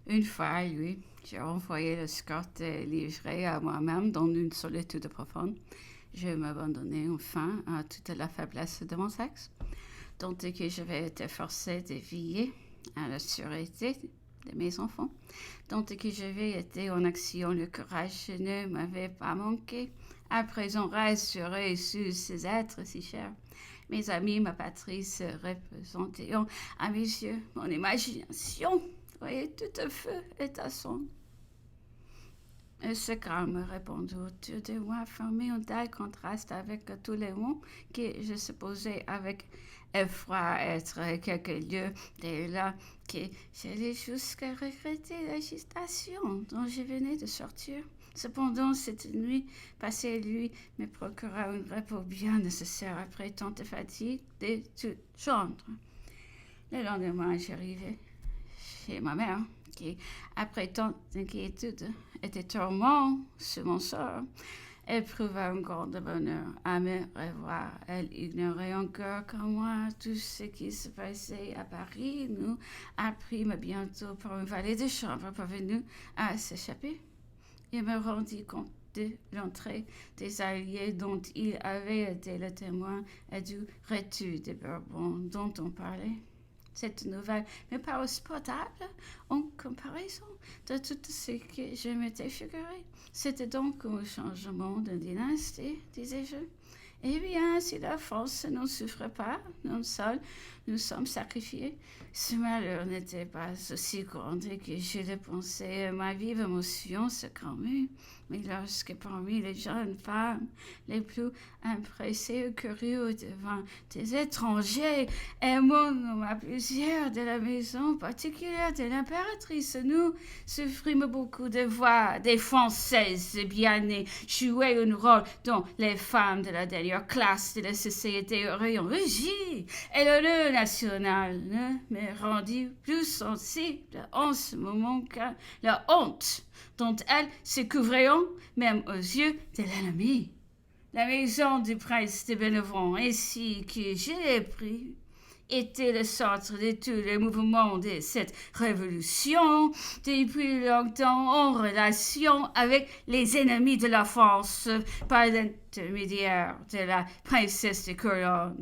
Une fois, lui, j'ai envoyé le Scott livré à moi-même dans une solitude profonde. Je m'abandonnais enfin à toute la faiblesse de mon sexe, tant que j'avais été forcée de veiller à la sûreté de mes enfants, tant que j'avais été en action, le courage ne m'avait pas manqué. À présent, rassurée sur ces êtres si chers, mes amis, ma patrie se représentaient à mes yeux, mon imagination voyait tout à feu et à son. Ce calme répandait autour de moi formait un tel contraste avec tous les mots que je supposais avec effroi être quelques lieux de là que j'allais jusqu'à regretter l'agitation dont je venais de sortir. Cependant, cette nuit passée, lui me procura un repos bien nécessaire après tant de fatigue de tout genre. Le lendemain, j'arrivais chez ma mère, qui, après tant d'inquiétude et de tourments sur mon sort, éprouva un grand bonheur à me revoir. Elle ignorait encore comme moi tout ce qui se passait à Paris. Nous apprîmes bientôt par une valet de chambre parvenue à s'échapper. Il me rendit compte de l'entrée des alliés dont il avait été le témoin et du retour des Bourbons dont on parlait. Cette nouvelle me paraît potable en comparaison de tout ce que je m'étais figuré. C'était donc un changement de dynastie, disais-je. Eh bien, si la France n'en souffre pas, nous seuls nous sommes sacrifiés. Ce malheur n'était pas aussi grand que je le pensais. Ma vive émotion se calmait. Mais lorsque parmi les jeunes femmes les plus impressées ou curieux devant des étrangers, aimons à plusieurs de la maison particulière de l'impératrice, nous souffrîmes beaucoup de voir des Françaises bien nées jouer un rôle dont les femmes de la dernière classe de la société auraient rugi. Et l'honneur national ne me rendit plus sensible en ce moment que la honte dont elles se couvraient même aux yeux de l'ennemi. La maison du prince de Bénévent, ainsi que je l'ai pris, était le centre de tous les mouvements de cette révolution, depuis longtemps en relation avec les ennemis de la France, par l'intermédiaire de la princesse de Couronne,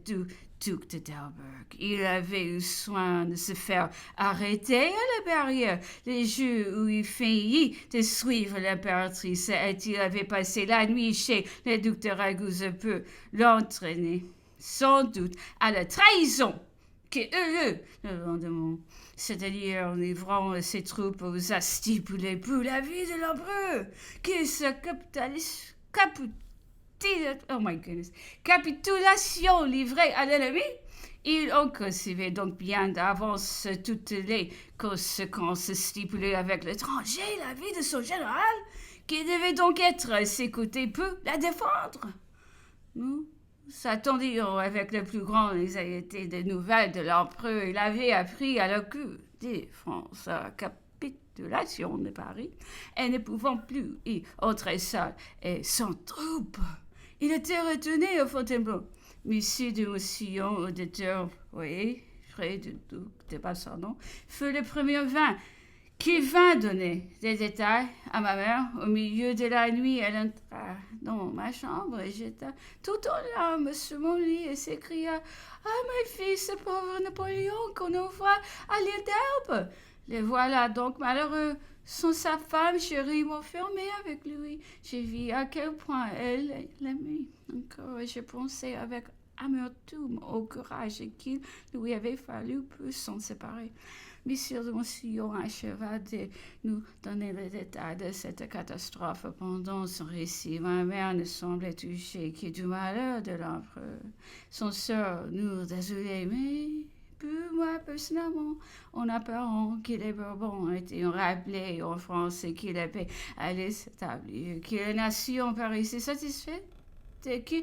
du duc de Dalberg. Il avait eu soin de se faire arrêter à la barrière les jours où il faillit de suivre l'impératrice et il avait passé la nuit chez le duc de Ragusa pour l'entraîner, sans doute, à la trahison qui eut lieu le lendemain, c'est-à-dire en livrant ses troupes aux astis pour la vie de l'empereur, qui se capitulation livrée à l'ennemi. Il en concevait donc bien d'avance toutes les conséquences stipulées avec l'étranger, la vie de son général, qui devait donc être s'écouter peu la défendre. Nous s'attendions avec la plus grande anxiété des nouvelles de l'empereur. Il avait appris à la cour de France à capitulation de Paris et ne pouvant plus y entrer seul et sans troupes. Il était retenu au Fontainebleau. Monsieur de Moussillon, auditeur, oui, frère du duc de Bassardon, fut le premier vin qui vint donner des détails à ma mère. Au milieu de la nuit, elle entra dans ma chambre et jeta tout en larmes sur mon lit et s'écria « Ah, ma fille, ce pauvre Napoléon qu'on envoie à l'île d'Elbe !» Les voilà donc malheureux. Sans sa femme chérie m'enfermait avec lui. J'ai vu à quel point elle l'aimait encore et je pensais avec amertume au courage qu'il lui avait fallu pour s'en séparer. Monsieur de Moussillon acheva de nous donner les détails de cette catastrophe. Pendant son récit, ma mère ne semblait toucher que du malheur de l'empereur. Son sort nous désolait, mais pour moi, personnellement, en apparent que les Bourbons étaient rappelés en France et que la paix allait s'établir, que la nation paraissait satisfaite et que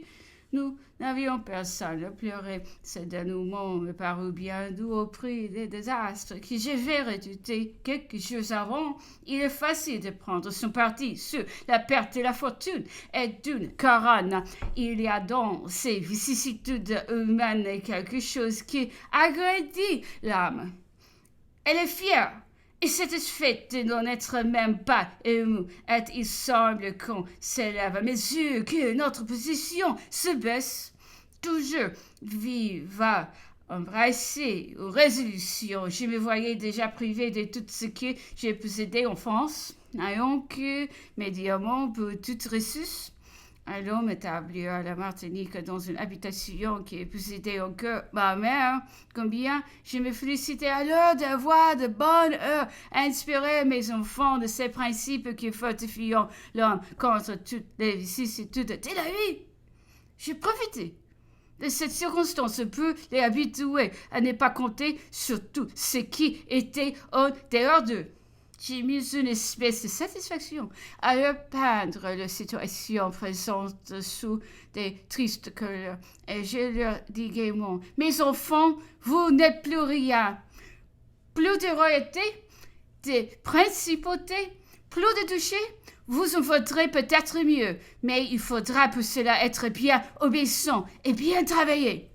nous n'avions personne à pleurer. Ce dénouement me parut bien doux au prix des désastres que j'avais redoutés quelques jours avant. Il est facile de prendre son parti sur la perte de la fortune et d'une couronne. Il y a dans ces vicissitudes humaines quelque chose qui agrandit l'âme. Elle est fière et satisfait de n'en être même pas ému, et il semble qu'on s'élève à mesure que notre position se baisse. Toujours viva embrasser aux résolutions. Je me voyais déjà privé de tout ce que j'ai possédé en France. Ayons que mes diamants pour toute ressource. Allons m'établir à la Martinique dans une habitation qui est possédée encore ma mère. Combien je me félicitais alors d'avoir de bonne heure inspiré mes enfants de ces principes qui fortifient l'homme contre toutes les vicissitudes de la vie. J'ai profité de cette circonstance pour les habituer à ne pas compter sur tout ce qui était en dehors d'eux. J'ai mis une espèce de satisfaction à leur peindre la situation présente sous des tristes couleurs. Et je leur dis gaiement, mes enfants, vous n'êtes plus rien. Plus de royauté, de principauté, plus de duché, vous en faudrez peut-être mieux, mais il faudra pour cela être bien obéissant et bien travailler.